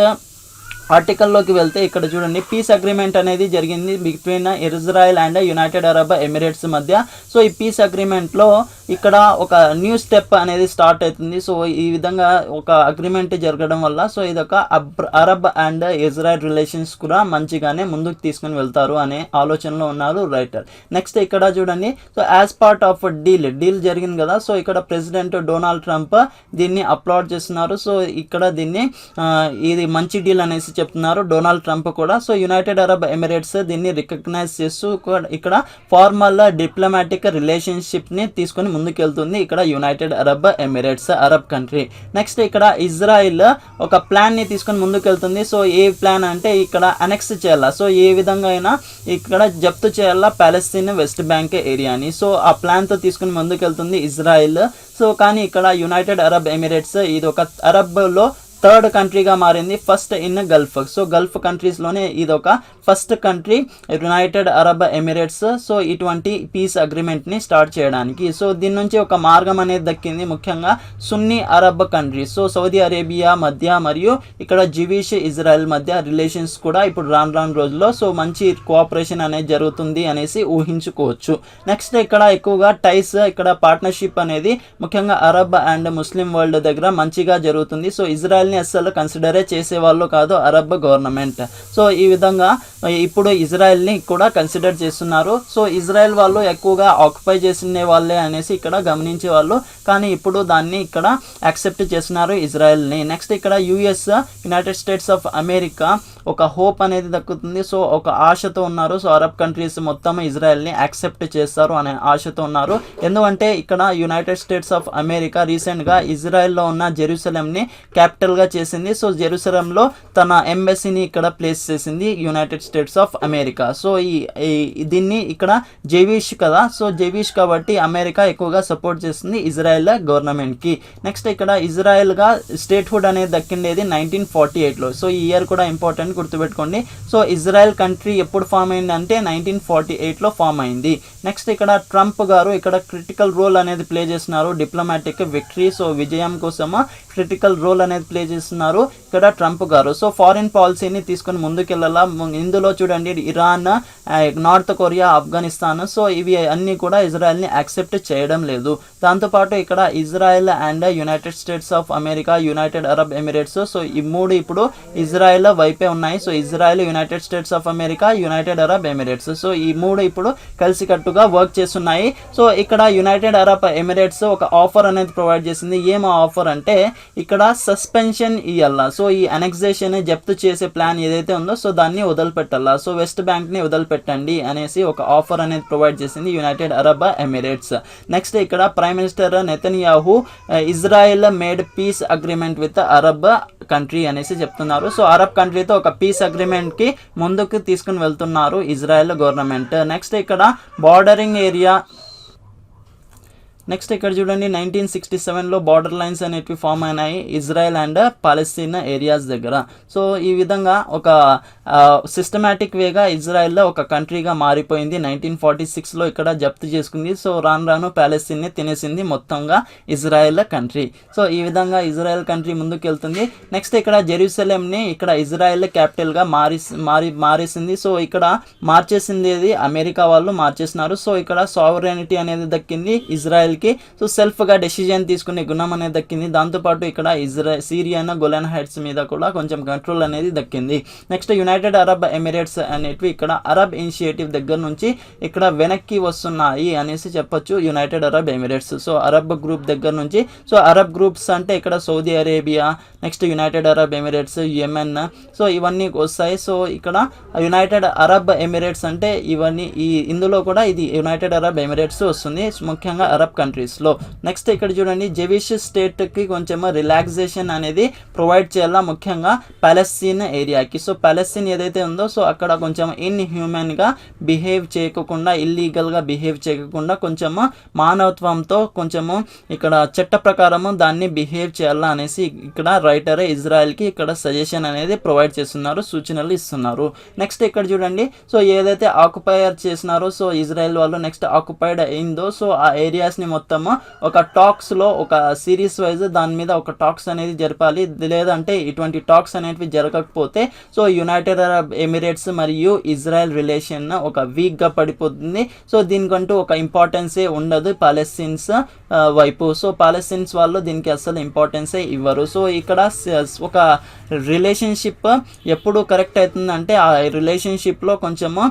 ఆర్టికల్లోకి వెళ్తే ఇక్కడ చూడండి, పీస్ అగ్రిమెంట్ అనేది జరిగింది between Israel and United Arab Emirates మధ్య. సో ఈ పీస్ అగ్రిమెంట్లో ఇక్కడ ఒక న్యూ స్టెప్ అనేది స్టార్ట్ అవుతుంది. సో ఈ విధంగా ఒక అగ్రిమెంట్ జరగడం వల్ల సో ఇదొక అరబ్ అండ్ ఇజ్రాయెల్ రిలేషన్స్ కూడా మంచిగానే ముందుకు తీసుకుని వెళ్తారు అనే ఆలోచనలో ఉన్నారు రైటర్. నెక్స్ట్ ఇక్కడ చూడండి, so as part of deal జరిగింది కదా. సో ఇక్కడ ప్రెసిడెంట్ డొనాల్డ్ ట్రంప్ దీన్ని అప్లాడ్ చేస్తున్నారు. సో ఇక్కడ దీన్ని ఇది మంచి డీల్ అనేసి చెప్తున్నారు డొనాల్డ్ ట్రంప్ కూడా. సో యునైటెడ్ అరబ్ ఎమిరేట్స్ దీన్ని రికగ్నైజ్ చేస్తూ ఇక్కడ ఫార్మల్ డిప్లొమాటిక్ రిలేషన్షిప్ ని తీసుకొని ముందుకెళ్తుంది ఇక్కడ United Arab Emirates, Arab country. Next ఇక్కడ ఇజ్రాయిల్ ఒక ప్లాన్ ని తీసుకొని ముందుకెళ్తుంది. సో ఏ ప్లాన్ అంటే ఇక్కడ అనెక్స్ చేయాలా, సో ఏ విధంగా అయినా ఇక్కడ జప్తు చేయాలా పాలెస్తీన్ వెస్ట్ బ్యాంక్ ఏరియాని. సో ఆ ప్లాన్ తో తీసుకుని ముందుకెళ్తుంది ఇజ్రాయిల్. సో కానీ ఇక్కడ యునైటెడ్ అరబ్ ఎమిరేట్స్ ఇది ఒక అరబ్లో థర్డ్ కంట్రీగా మారింది, first in Gulf. So Gulf కంట్రీస్లోనే ఇది ఒక first country United Arab Emirates. So ఇటువంటి పీస్ అగ్రిమెంట్ని స్టార్ట్ చేయడానికి. సో దీని నుంచి ఒక మార్గం అనేది దక్కింది, ముఖ్యంగా Sunni Arab countries, so Saudi Arabia మధ్య మరియు ఇక్కడ జివిష్ ఇజ్రాయెల్ మధ్య రిలేషన్స్ కూడా ఇప్పుడు రాను రోజుల్లో సో మంచి కోఆపరేషన్ అనేది జరుగుతుంది అనేసి ఊహించుకోవచ్చు. నెక్స్ట్ ఇక్కడ ఎక్కువగా టైస్, ఇక్కడ పార్ట్నర్షిప్ అనేది ముఖ్యంగా అరబ్ అండ్ ముస్లిం వరల్డ్ దగ్గర మంచిగా జరుగుతుంది. సో ఇజ్రాయెల్ అసలు కన్సిడరే చేసేవాళ్ళు కాదు అరబ్ గవర్నమెంట్. సో ఈ విధంగా ఇప్పుడు ఇజ్రాయెల్ని కూడా కన్సిడర్ చేస్తున్నారు. సో ఇజ్రాయెల్ వాళ్ళు ఎక్కువగా ఆక్యుపై చేసిన వాళ్ళే అనేసి ఇక్కడ గమనించే వాళ్ళు, కానీ ఇప్పుడు దాన్ని ఇక్కడ యాక్సెప్ట్ చేస్తున్నారు ఇజ్రాయెల్ని. నెక్స్ట్ ఇక్కడ US, United States of America ఒక హోప్ అనేది దక్కుతుంది. సో ఒక ఆశతో ఉన్నారు. సో అరబ్ కంట్రీస్ మొత్తం ఇజ్రాయెల్ని యాక్సెప్ట్ చేస్తారు అనే ఆశతో ఉన్నారు. ఎందుకంటే ఇక్కడ యునైటెడ్ స్టేట్స్ ఆఫ్ అమెరికా రీసెంట్గా ఇజ్రాయెల్లో ఉన్న జెరూసలంని క్యాపిటల్గా చేసింది. సో జెరూసలంలో తన ఎంబసీని ఇక్కడ ప్లేస్ చేసింది United States of America. So దీన్ని ఇక్కడ జెవిష్ కదా, సో జెవిష్ కాబట్టి అమెరికా ఎక్కువగా సపోర్ట్ చేస్తుంది ఇజ్రాయెల్ గవర్నమెంట్కి. నెక్స్ట్ ఇక్కడ ఇజ్రాయెల్గా స్టేట్హుడ్ అనేది దక్కిండేది 1948లో. సో ఈ ఇయర్ కూడా ఇంపార్టెంట్ గుర్తుపెట్టుకోండి. సో ఇజ్రాయెల్ కంట్రీ ఎప్పుడు ఫామ్ అయింది అంటే 1948లో ఫామ్ అయింది. నెక్స్ట్ ఇక్కడ ట్రంప్ గారు ఇక్కడ క్రిటికల్ రోల్ అనేది ప్లే చేస్తున్నారు డిప్లొమాటిక్ విక్టరీ, సో విజయం కోసము క్రిటికల్ రోల్ అనేది ప్లే చేస్తున్నారు ఇక్కడ ట్రంప్ గారు. సో ఫారిన్ పాలసీని తీసుకొని ముందుకెళ్ళాలా. ఇందులో చూడండి Iran, north Korea, Afghanistan, so ఇవి అన్నీ కూడా ఇజ్రాయెల్ని యాక్సెప్ట్ చేయడం లేదు. దాంతోపాటు ఇక్కడ Israel and United States of America, United Arab Emirates, so ఈ మూడు ఇప్పుడు ఇజ్రాయెల్ వైపే ఉన్నాయి. So Israel, United States of America, United Arab Emirates, so ఈ మూడు ఇప్పుడు కలిసికట్టుగా వర్క్ చేస్తున్నాయి. సో ఇక్కడ యునైటెడ్ అరబ్ ఎమిరేట్స్ ఒక ఆఫర్ అనేది ప్రొవైడ్ చేసింది. ఏం ఆఫర్ అంటే ఇక్కడ సస్పెన్షన్ ఇవ్వాలా. సో ఈ అనెక్సేషన్ జప్తు చేసే ప్లాన్ ఏదైతే ఉందో సో దాన్ని వదిలిపెట్టాలా. సో వెస్ట్ బ్యాంక్ని వదిలిపెట్టండి అనేసి ఒక ఆఫర్ అనేది ప్రొవైడ్ చేసింది యునైటెడ్ అరబ్ ఎమిరేట్స్. నెక్స్ట్ ఇక్కడ prime minister Netanyahu Israel made peace agreement with Arab country అనేసి చెప్తున్నారు. సో అరబ్ కంట్రీతో ఒక పీస్ అగ్రిమెంట్కి ముందుకు తీసుకుని వెళ్తున్నారు ఇజ్రాయెల్ గవర్నమెంట్. నెక్స్ట్ ఇక్కడ బార్డరింగ్ ఏరియా. నెక్స్ట్ ఇక్కడ చూడండి 1967లో బార్డర్ లైన్స్ అనేటివి ఫామ్ అయినాయి ఇజ్రాయెల్ అండ్ పాలస్తీన్ ఏరియాస్ దగ్గర. సో ఈ విధంగా ఒక సిస్టమేటిక్ వేగా ఇజ్రాయెల్లో ఒక కంట్రీగా మారిపోయింది. 1946లో ఇక్కడ జప్తు చేసుకుంది. సో రాను పాలస్తీన్ని తినేసింది మొత్తంగా ఇజ్రాయెల్ కంట్రీ. సో ఈ విధంగా ఇజ్రాయెల్ కంట్రీ ముందుకు వెళ్తుంది. నెక్స్ట్ ఇక్కడ జెరూసలేంని ఇక్కడ ఇజ్రాయెల్ క్యాపిటల్గా మారేసింది. సో ఇక్కడ మార్చేసింది అమెరికా వాళ్ళు మార్చేసినారు. సో ఇక్కడ సావరెనిటీ అనేది దక్కింది ఇజ్రాయెల్ కి. సో సెల్ఫ్ గా డెసిజన్ తీసుకునే గుణం అనేది దక్కింది. దాంతోపాటు ఇక్కడ సిరియన్ గోలాన్ హైట్స్ మీద కూడా కొంచెం కంట్రోల్ అనేది దక్కింది. నెక్స్ట్ యునైటెడ్ అరబ్ ఎమిరేట్స్ అనేటివి ఇక్కడ అరబ్ ఇనిషియేటివ్ దగ్గర నుంచి ఇక్కడ వెనక్కి వస్తున్నాయి అనేసి చెప్పొచ్చు United Arab Emirates. So Arab group దగ్గర నుంచి, సో అరబ్ గ్రూప్స్ అంటే ఇక్కడ Saudi Arabia, next United Arab Emirates, Yemen, so ఇవన్నీ వస్తాయి. సో ఇక్కడ యునైటెడ్ అరబ్ ఎమిరేట్స్ అంటే ఇవన్నీ ఇందులో కూడా ఇది యునైటెడ్ అరబ్ ఎమిరేట్స్ వస్తుంది. ముఖ్యంగా అరబ్ కంట్రీస్లో. నెక్స్ట్ ఇక్కడ చూడండి, జెవిష్ స్టేట్కి కొంచెం రిలాక్సేషన్ అనేది ప్రొవైడ్ చేయాలా, ముఖ్యంగా పాలస్తీన్ ఏరియాకి. సో పాలస్తీన్ ఏదైతే ఉందో సో అక్కడ కొంచెం ఇన్హ్యూమన్గా బిహేవ్ చేయకుండా, ఇల్లీగల్గా బిహేవ్ చేయకుండా కొంచెము మానవత్వంతో కొంచెము ఇక్కడ చట్ట ప్రకారము దాన్ని బిహేవ్ చేయాలా అనేసి ఇక్కడ రైటర్ ఇజ్రాయెల్కి ఇక్కడ సజెషన్ అనేది ప్రొవైడ్ చేస్తున్నారు, సూచనలు ఇస్తున్నారు. నెక్స్ట్ ఇక్కడ చూడండి, సో ఏదైతే ఆక్యుపైర్ చేసినారో సో ఇజ్రాయెల్ వాళ్ళు నెక్స్ట్ ఆక్యుపైడ్ అయిందో సో ఆ ఏరియాస్ని మొత్తము ఒక టాక్స్లో ఒక సిరీస్ వైజ్ దాని మీద ఒక టాక్స్ అనేది జరపాలి. లేదంటే ఇటువంటి టాక్స్ అనేవి జరగకపోతే సో యునైటెడ్ అరబ్ ఎమిరేట్స్ మరియు ఇజ్రాయెల్ రిలేషన్ ఒక వీక్గా పడిపోతుంది. సో దీనికంటూ ఒక ఇంపార్టెన్సే ఉండదు పాలెస్తీన్స్ వైపు. సో పాలెస్తీన్స్ వాళ్ళు దీనికి అసలు ఇంపార్టెన్సే ఇవ్వరు. సో ఇక్కడ ఒక రిలేషన్షిప్ ఎప్పుడు కరెక్ట్ అవుతుందంటే ఆ రిలేషన్షిప్లో కొంచెము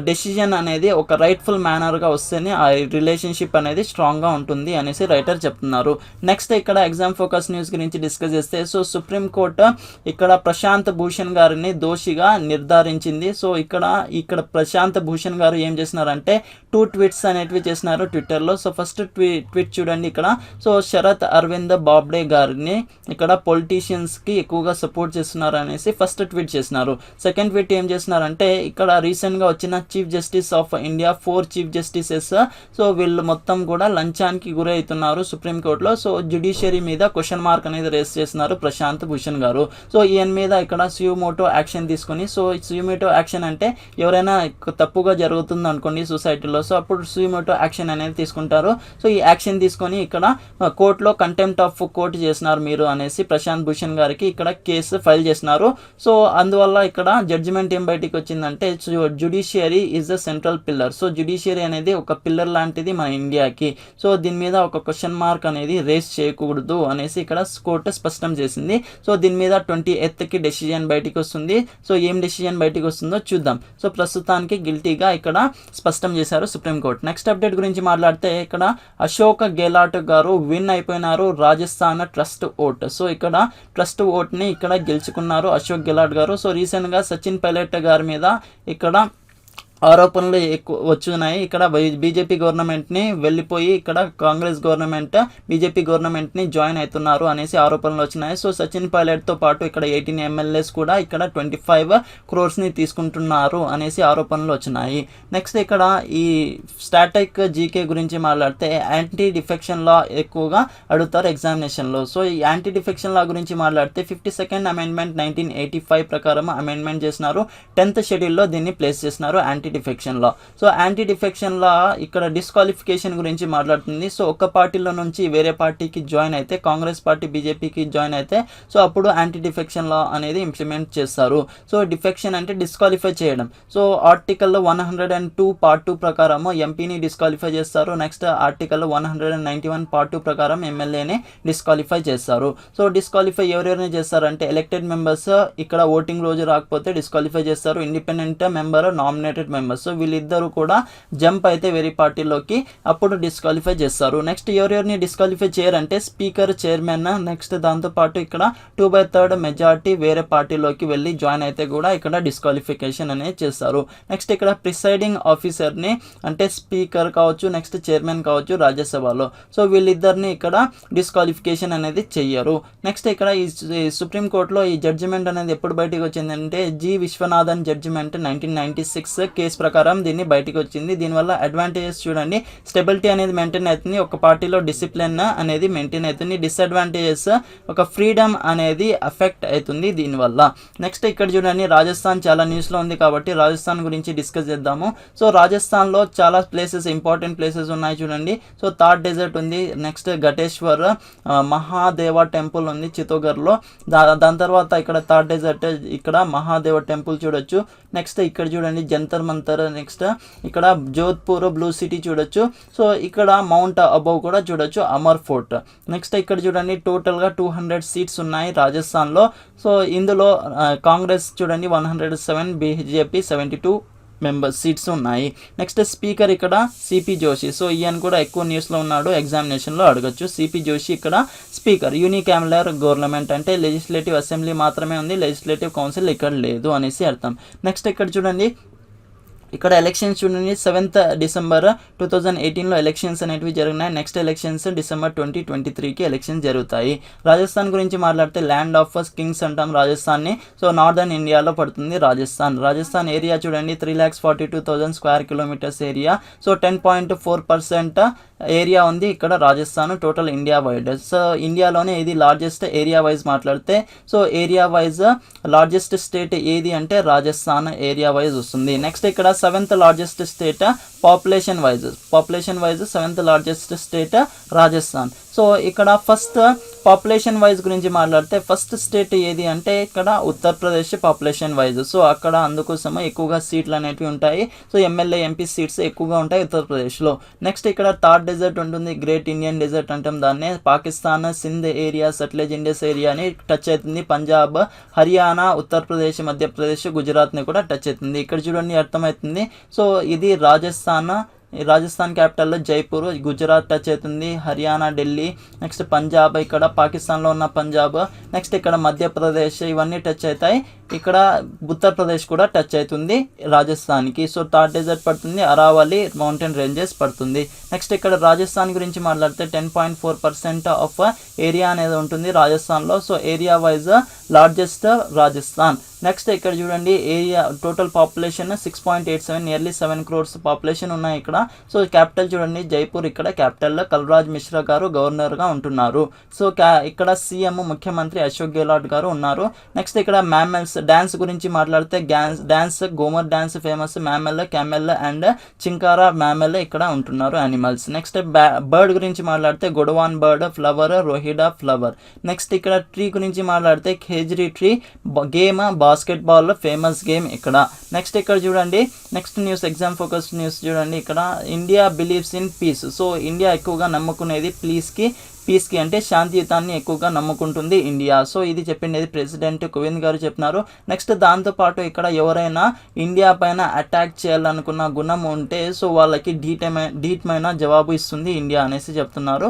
డెసిజన్ అనేది ఒక రైట్ఫుల్ మేనర్గా వస్తేనే ఆ రిలేషన్షిప్ అనేది స్ట్రాంగ్గా ఉంటుంది అనేసి రైటర్ చెప్తున్నారు. నెక్స్ట్ ఇక్కడ ఎగ్జామ్ ఫోకస్ న్యూస్ గురించి డిస్కస్ చేస్తే సో సుప్రీంకోర్టు ఇక్కడ ప్రశాంత్ భూషణ్ గారిని దోషిగా నిర్ధారించింది. సో ఇక్కడ ప్రశాంత్ భూషణ్ గారు ఏం చేసినారంటే 2 ట్వీట్స్ అనేటివి చేసినారు ట్విట్టర్లో. సో ఫస్ట్ ట్వీట్ చూడండి ఇక్కడ, సో శరత్ అరవింద్ బాబ్డే గారిని ఇక్కడ పొలిటీషియన్స్కి ఎక్కువగా సపోర్ట్ చేస్తున్నారు అనేసి ఫస్ట్ ట్వీట్ చేసినారు. సెకండ్ ట్వీట్ ఏం చేసినారంటే ఇక్కడ రీసెంట్గా వచ్చిన chief justice of India 4 chief justices so వీళ్ళు మొత్తం కూడా లంచానికి గురి అవుతున్నారు సుప్రీంకోర్టులో. సో జ్యుడిషియరీ మీద క్వశ్చన్ మార్క్ అనేది రేస్ చేస్తున్నారు ప్రశాంత్ భూషణ్ గారు. సో ఈయన మీద ఇక్కడ సుమోటో యాక్షన్ తీసుకొని, సో సుమోటో యాక్షన్ అంటే ఎవరైనా తప్పుగా జరుగుతుంది అనుకోండి సొసైటీలో, సో అప్పుడు సుమోటో యాక్షన్ అనేది తీసుకుంటారు. సో ఈ యాక్షన్ తీసుకొని ఇక్కడ కోర్టులో కంటెంప్ట్ ఆఫ్ కోర్టు చేసినారు మీరు అనేసి ప్రశాంత్ భూషణ్ గారికి ఇక్కడ కేసు ఫైల్ చేసినారు. సో అందువల్ల ఇక్కడ జడ్జిమెంట్ ఏం బయటికి వచ్చిందంటే judiciary is the central pillar. So judiciary అనేది ఒక పిల్లర్ లాంటిది మన ఇండియాకి. సో దీని మీద ఒక క్వశ్చన్ మార్క్ అనేది రేస్ చేయకూడదు అనేసి ఇక్కడ కోర్టు స్పష్టం చేసింది. సో దీని మీద 28కి డెసిజన్ బయటికి వస్తుంది. సో ఏం డెసిజన్ బయటికి వస్తుందో చూద్దాం. సో ప్రస్తుతానికి గిల్టీగా ఇక్కడ స్పష్టం చేశారు సుప్రీంకోర్టు. నెక్స్ట్ అప్డేట్ గురించి మాట్లాడితే ఇక్కడ అశోక్ గెహ్లాట్ గారు విన్ అయిపోయినారు రాజస్థాన్ ట్రస్ట్ ఓట్. సో ఇక్కడ ట్రస్ట్ ఓట్ని ఇక్కడ గెలుచుకున్నారు అశోక్ గెహ్లాట్ గారు. సో రీసెంట్గా సచిన్ పైలట్ గారి మీద ఇక్కడ ఆరోపణలు ఎక్కువ వచ్చున్నాయి. ఇక్కడ బీజేపీ గవర్నమెంట్ని వెళ్ళిపోయి ఇక్కడ కాంగ్రెస్ గవర్నమెంట్ బీజేపీ గవర్నమెంట్ని జాయిన్ అవుతున్నారు అనేసి ఆరోపణలు వచ్చినాయి. సో సచిన్ పైలట్తో పాటు ఇక్కడ 18 ఎమ్మెల్యేస్ కూడా ఇక్కడ 25 crores తీసుకుంటున్నారు అనేసి ఆరోపణలు వచ్చినాయి. నెక్స్ట్ ఇక్కడ ఈ స్టాటిక్ జీకే గురించి మాట్లాడితే యాంటీ డిఫెక్షన్ లా ఎక్కువగా అడుగుతారు ఎగ్జామినేషన్లో. సో ఈ యాంటీ డిఫెక్షన్ లా గురించి మాట్లాడితే 52nd అమెండ్మెంట్ 1985 ప్రకారం అమెండ్మెంట్ చేసినారు. 10th షెడ్యూల్లో దీన్ని ప్లేస్ చేసినారు anti defection law. So anti defection law ఇక్కడ డిస్క్వాలిఫికేషన్ గురించి మాట్లాడుతుంది. సో ఒక పార్టీలో నుంచి వేరే పార్టీకి జాయిన్ అయితే, కాంగ్రెస్ పార్టీ బీజేపీకి జాయిన్ అయితే సో అప్పుడు యాంటీ డిఫెక్షన్ లా అనేది ఇంప్లిమెంట్ చేస్తారు. సో డిఫెక్షన్ అంటే డిస్క్వాలిఫై చేయడం. సో ఆర్టికల్ 102 part 2 ప్రకారం ఎంపీని డిస్క్వాలిఫై చేస్తారు. నెక్స్ట్ ఆర్టికల్ 191 part 2 ప్రకారం ఎమ్మెల్యేని డిస్క్వాలిఫై చేస్తారు. సో డిస్క్వాలిఫై ఎవరెవరిని చేస్తారంటే ఎలక్టెడ్ మెంబర్స్ ఇక్కడ ఓటింగ్ రోజు రాకపోతే డిస్క్వాలిఫై చేస్తారు. Independent member, nominated members, so వీళ్ళిద్దరూ కూడా జంప్ అయితే వేరే పార్టీలోకి అప్పుడు డిస్క్వాలిఫై చేస్తారు. నెక్స్ట్ ఎవరెవరిని డిస్క్వాలిఫై చేయరంటే స్పీకర్, చైర్మన్, నెక్స్ట్ దాంతోపాటు ఇక్కడ 2/3 మెజారిటీ వేరే పార్టీలోకి వెళ్ళి జాయిన్ అయితే కూడా ఇక్కడ డిస్క్వాలిఫికేషన్ అనేది చేస్తారు. నెక్స్ట్ ఇక్కడ ప్రిసైడింగ్ ఆఫీసర్ని అంటే స్పీకర్ కావచ్చు, నెక్స్ట్ చైర్మన్ కావచ్చు రాజ్యసభలో, సో వీళ్ళిద్దరిని ఇక్కడ డిస్క్వాలిఫికేషన్ అనేది చెయ్యరు. నెక్స్ట్ ఇక్కడ ఈ సుప్రీంకోర్టులో ఈ జడ్జిమెంట్ అనేది ఎప్పుడు బయటకు వచ్చిందంటే జి విశ్వనాథన్ జడ్జిమెంట్ 1996 కేసు ప్రకారం దీన్ని బయటికి వచ్చింది. దీనివల్ల అడ్వాంటేజెస్ చూడండి, స్టెబిలిటీ అనేది మెయింటైన్ అవుతుంది, ఒక పార్టీలో డిసిప్లిన్ అనేది మెయింటైన్ అవుతుంది. డిసడ్వాంటేజెస్ ఒక ఫ్రీడమ్ అనేది అఫెక్ట్ అవుతుంది దీనివల్ల. నెక్స్ట్ ఇక్కడ చూడండి, రాజస్థాన్ చాలా న్యూస్లో ఉంది కాబట్టి రాజస్థాన్ గురించి డిస్కస్ చేద్దాము. సో రాజస్థాన్లో చాలా ప్లేసెస్, ఇంపార్టెంట్ ప్లేసెస్ ఉన్నాయి చూడండి. సో థార్ డెజర్ట్ ఉంది, నెక్స్ట్ ఘటేశ్వర్ మహాదేవ టెంపుల్ ఉంది చిత్తోగర్లో. దాని తర్వాత ఇక్కడ థార్ డెజర్ట్, ఇక్కడ మహాదేవ టెంపుల్ చూడొచ్చు. నెక్స్ట్ ఇక్కడ చూడండి జంతర్ మంతర్, నెక్స్ట్ ఇక్కడ జోధ్పూర్ బ్లూ సిటీ చూడొచ్చు. సో ఇక్కడ మౌంట్ అబౌవ్ కూడా చూడొచ్చు, అమర్ ఫోర్ట్. నెక్స్ట్ ఇక్కడ చూడండి టోటల్గా 200 సీట్స్ ఉన్నాయి రాజస్థాన్లో. సో ఇందులో కాంగ్రెస్ చూడండి 107, బీజేపీ 72 సీట్స్ ఉన్నాయి. నెక్స్ట్ స్పీకర్ ఇక్కడ సిపి జోషి. సో ఈయన కూడా ఎక్కువ న్యూస్లో ఉన్నాడు, ఎగ్జామినేషన్లో అడగచ్చు. సిపి జోషి ఇక్కడ స్పీకర్. యూనికామ్యులర్ గవర్నమెంట్ అంటే లెజిస్లేటివ్ అసెంబ్లీ మాత్రమే ఉంది, లెజిస్లేటివ్ కౌన్సిల్ ఇక్కడ లేదు అనేసి అర్థం. నెక్స్ట్ ఇక్కడ చూడండి ఇక్కడ ఎలక్షన్స్ చూడండి 7th December 2018లో ఎలక్షన్స్ అనేటివి జరిగినాయి. నెక్స్ట్ ఎలక్షన్స్ December 2023కి ఎలక్షన్స్ జరుగుతాయి. రాజస్థాన్ గురించి మాట్లాడితే ల్యాండ్ ఆఫ్ కింగ్స్ అంటాం రాజస్థాన్ని. సో నార్దర్న్ ఇండియాలో పడుతుంది రాజస్థాన్ ఏరియా చూడండి 3,42,000 square kilometres area. So 10.4% area ఉంది ఇక్కడ Rajasthan total India wide. So ఇండియాలోనే ఇది లార్జెస్ట్ ఏరియా వైజ్ మాట్లాడితే, so area wise largest state ఏది అంటే రాజస్థాన్ ఏరియా వైజ్ వస్తుంది. నెక్స్ట్ ఇక్కడ 7th largest state population wise 7th largest state Rajasthan. So ఇక్కడ ఫస్ట్ పాపులేషన్ వైజ్ గురించి మాట్లాడితే ఫస్ట్ స్టేట్ ఏది అంటే ఇక్కడ ఉత్తరప్రదేశ్ పాపులేషన్ వైజ్. సో అక్కడ అందుకోసము ఎక్కువగా సీట్లు అనేటివి ఉంటాయి. సో ఎమ్మెల్యే ఎంపీ సీట్స్ ఎక్కువగా ఉంటాయి ఉత్తరప్రదేశ్లో. నెక్స్ట్ ఇక్కడ థార్ డెజర్ట్ ఉంటుంది, గ్రేట్ ఇండియన్ డెజర్ట్ అంటాం దాన్ని. పాకిస్తాన్ సింధ్ ఏరియా సట్లెజ్ ఇండస్ ఏరియాని టచ్ అవుతుంది. పంజాబ్, హర్యానా, ఉత్తరప్రదేశ్, మధ్యప్రదేశ్, గుజరాత్ని కూడా టచ్ అవుతుంది. ఇక్కడ చూడండి అర్థమవుతుంది. సో ఇది రాజస్థాన్ క్యాపిటల్ జైపూర్, గుజరాత్ టచ్ అవుతుంది, హర్యానా, ఢిల్లీ, నెక్స్ట్ పంజాబ్, ఇక్కడ పాకిస్తాన్లో ఉన్న పంజాబ్, నెక్స్ట్ ఇక్కడ మధ్యప్రదేశ్, ఇవన్నీ టచ్ అవుతాయి. ఇక్కడ ఉత్తరప్రదేశ్ కూడా టచ్ అవుతుంది రాజస్థాన్కి. సో థార్ డెజర్ట్ పడుతుంది, అరావళి మౌంటైన్ రేంజెస్ పడుతుంది. నెక్స్ట్ ఇక్కడ రాజస్థాన్ గురించి మాట్లాడితే 10.4% ఆఫ్ ఏరియా అనేది ఉంటుంది రాజస్థాన్లో. So area wise largest Rajasthan. Next ఇక్కడ చూడండి area total population 6.87 nearly 7 crores population ఉన్నాయి ఇక్కడ. సో క్యాపిటల్ చూడండి జైపూర్, ఇక్కడ క్యాపిటల్ కల్రాజ్ మిశ్రా గారు గవర్నర్గా ఉంటున్నారు. సో ఇక్కడ సీఎం ముఖ్యమంత్రి అశోక్ గెహ్లాట్ గారు ఉన్నారు. నెక్స్ట్ ఇక్కడ మ్యామల్స్ డాన్స్ గురించి మాట్లాడితే dance Ghoomar dance famous, mammal, camel and chinkara mammal ఇక్కడ ఉంటున్నారు యానిమల్స్. నెక్స్ట్ బర్డ్ గురించి మాట్లాడితే Godawan bird, flower, Rohida flower. Next ఇక్కడ ట్రీ గురించి మాట్లాడితే Khejri tree, game basketball famous game ఇక్కడ. నెక్స్ట్ ఇక్కడ చూడండి next news exam focus news చూడండి ఇక్కడ India believes in peace. So India ఎక్కువగా నమ్ముకునేది పీస్కి అంటే శాంతియుతాన్ని ఎక్కువగా నమ్ముకుంటుంది ఇండియా. సో ఇది చెప్పింది ప్రెసిడెంట్ కోవింద్ గారు చెప్పినారు. నెక్స్ట్ దాంతోపాటు ఇక్కడ ఎవరైనా ఇండియా పైన అటాక్ చేయాలనుకున్న గుణం ఉంటే సో వాళ్ళకి ధీటమైన జవాబు ఇస్తుంది ఇండియా అనేసి చెప్తున్నారు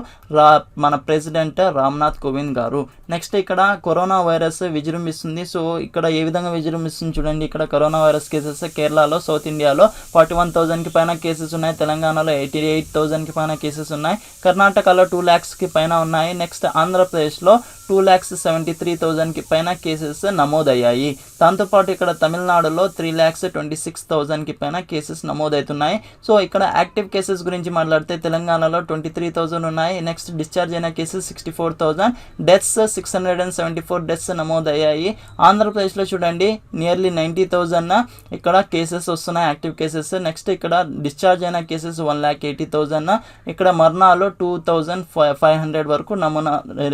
మన ప్రెసిడెంట్ రామ్నాథ్ కోవింద్ గారు. నెక్స్ట్ ఇక్కడ కరోనా వైరస్ విజృంభిస్తుంది. సో ఇక్కడ ఏ విధంగా విజృంభిస్తుంది చూడండి. ఇక్కడ కరోనా వైరస్ కేసెస్ కేరళలో, సౌత్ ఇండియాలో 41,000కి పైన కేసెస్ ఉన్నాయి, తెలంగాణలో 88,000కి పైన కేసెస్ ఉన్నాయి, కర్ణాటకలో 2 lakhsకి పైన ఉన్నాయి. నెక్స్ట్ ఆంధ్రప్రదేశ్లో 2,73,000కి పైన కేసెస్ నమోదయ్యాయి. దాంతోపాటు ఇక్కడ తమిళనాడులో 3,26,000కి పైన కేసెస్ నమోదవుతున్నాయి. సో ఇక్కడ యాక్టివ్ కేసెస్ గురించి మాట్లాడితే తెలంగాణలో 23,000 ఉన్నాయి. నెక్స్ట్ డిశ్చార్జ్ అయిన కేసెస్ 64,000, డెత్స్ 674 డెత్స్ నమోదయ్యాయి. ఆంధ్రప్రదేశ్లో చూడండి నియర్లీ 90,000 ఇక్కడ కేసెస్ వస్తున్నాయి యాక్టివ్ కేసెస్. నెక్స్ట్ ఇక్కడ డిశ్చార్జ్ అయిన కేసెస్ 1,80,000, ఇక్కడ మరణాలు 2,500 వరకు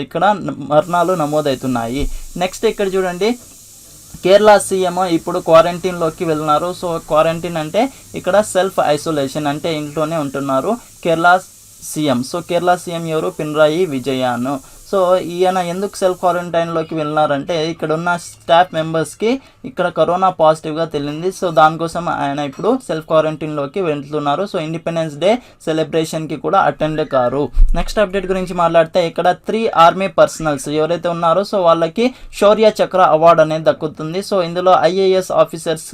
ఇక్కడ మరణాలు నమోదవుతున్నాయి. నెక్స్ట్ ఇక్కడ చూడండి కేరళ సీఎం ఇప్పుడు క్వారంటైన్లోకి వెళ్తున్నారు. సో క్వారంటైన్ అంటే ఇక్కడ సెల్ఫ్ ఐసోలేషన్ అంటే ఇంట్లోనే ఉంటున్నారు Kerala CM. So Kerala CM ఎవరు? పినరాయి విజయన్. సో ఈయన ఎందుకు సెల్ఫ్ క్వారంటైన్లోకి వెళ్ళినారంటే ఇక్కడ ఉన్న స్టాఫ్ మెంబర్స్కి ఇక్కడ కరోనా పాజిటివ్గా తెలిసింది. సో దానికోసం ఆయన ఇప్పుడు సెల్ఫ్ క్వారంటైన్లోకి వెళ్తున్నారు. సో ఇండిపెండెన్స్ డే సెలబ్రేషన్కి కూడా అటెండ్ కారు. నెక్స్ట్ అప్డేట్ గురించి మాట్లాడితే ఇక్కడ 3 ఆర్మీ పర్సనల్స్ ఎవరైతే ఉన్నారో సో వాళ్ళకి శౌర్య చక్ర అవార్డు అనేది దక్కుతుంది. సో ఇందులో IAS ఆఫీసర్స్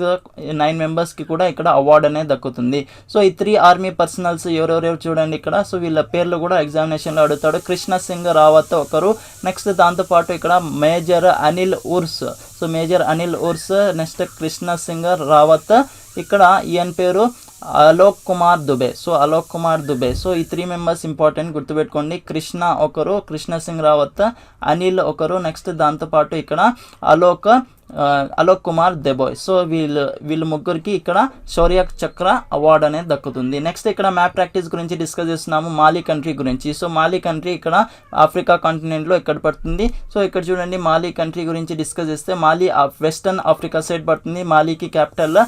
9 మెంబర్స్కి కూడా ఇక్కడ అవార్డు అనేది దక్కుతుంది. సో ఈ 3 ఆర్మీ పర్సనల్స్ ఎవరెవరు చూడండి ఇక్కడ. సో వీళ్ళ పేర్లు కూడా ఎగ్జామినేషన్లో అడుగుతాడు. కృష్ణ సింగ్ రావత్ ఒకరు. నెక్స్ట్ దాంతోపాటు ఇక్కడ major Anil Urs. So major Anil Urs, next Krishna Singh Rawat, ఇక్కడ ఈయన పేరు అలోక్ కుమార్ దుబే. సో అలోక్ కుమార్ దుబే. సో ఈ 3 మెంబర్స్ ఇంపార్టెంట్ గుర్తుపెట్టుకోండి. కృష్ణ ఒకరు, కృష్ణ సింగ్ రావత్, అనిల్ ఒకరు, నెక్స్ట్ దాంతోపాటు ఇక్కడ అలోక్ కుమార్ దెబోయ్. సో వీళ్ళు ముగ్గురికి ఇక్కడ శౌర్య చక్ర అవార్డు అనేది దక్కుతుంది. నెక్స్ట్ ఇక్కడ మ్యాప్ ప్రాక్టీస్ గురించి డిస్కస్ చేస్తున్నాము మాలి కంట్రీ గురించి. సో మాలి కంట్రీ ఇక్కడ ఆఫ్రికా కాంటినెంట్లో ఎక్కడ పడుతుంది. సో ఇక్కడ చూడండి మాలి కంట్రీ గురించి డిస్కస్ చేస్తే మాలి వెస్టర్న్ ఆఫ్రికా సైడ్ పడుతుంది. మాలికి క్యాపిటల్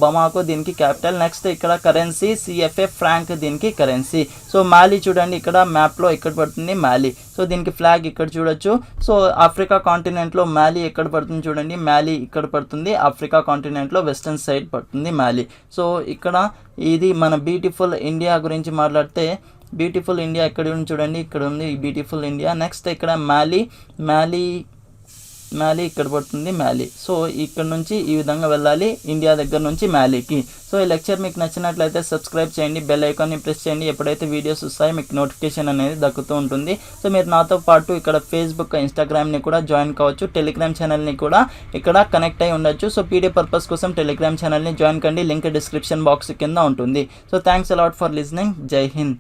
బమాకో దీనికి క్యాపిటల్. నెక్స్ట్ ఇక్కడ కరెన్సీ CFA ఫ్రాంక్ దీనికి కరెన్సీ. సో మాలి చూడండి ఇక్కడ మ్యాప్లో ఎక్కడ పడుతుంది మాలి. సో దీనికి ఫ్లాగ్ ఇక్కడ చూడొచ్చు. సో ఆఫ్రికా కాంటినెంట్లో మాలి ఎక్కడ పడుతుంది చూడండి. మాలి ఇక్కడ పడుతుంది. ఆఫ్రికా కాంటినెంట్లో వెస్టర్న్ సైడ్ పడుతుంది మాలి. సో ఇక్కడ ఇది మన బ్యూటిఫుల్ ఇండియా గురించి మాట్లాడితే బ్యూటిఫుల్ ఇండియా ఎక్కడ ఉంది చూడండి. ఇక్కడ ఉంది బ్యూటిఫుల్ ఇండియా. నెక్స్ట్ ఇక్కడ మాలి మ్యాలీ ఇక్కడ పడుతుంది మ్యాలీ. సో ఇక్కడ నుంచి ఈ విధంగా వెళ్ళాలి ఇండియా దగ్గర నుంచి మ్యాలీకి. సో ఈ లెక్చర్ మీకు నచ్చినట్లయితే సబ్స్క్రైబ్ చేయండి, బెల్ ఐకాన్ని ప్రెస్ చేయండి. ఎప్పుడైతే వీడియోస్ వస్తాయో మీకు నోటిఫికేషన్ అనేది దక్కుతూ ఉంటుంది. సో మీరు నాతో పాటు ఇక్కడ ఫేస్బుక్, ఇన్స్టాగ్రామ్ని కూడా జాయిన్ కావచ్చు. టెలిగ్రామ్ ఛానల్ని కూడా ఇక్కడ కనెక్ట్ అయి ఉండొచ్చు. సో పీడిఎఫ్ పర్పస్ కోసం టెలిగ్రామ్ ఛానల్ని జాయిన్ కండి, లింక్ డిస్క్రిప్షన్ బాక్స్ కింద ఉంటుంది. So thanks a lot for listening. జై హింద్.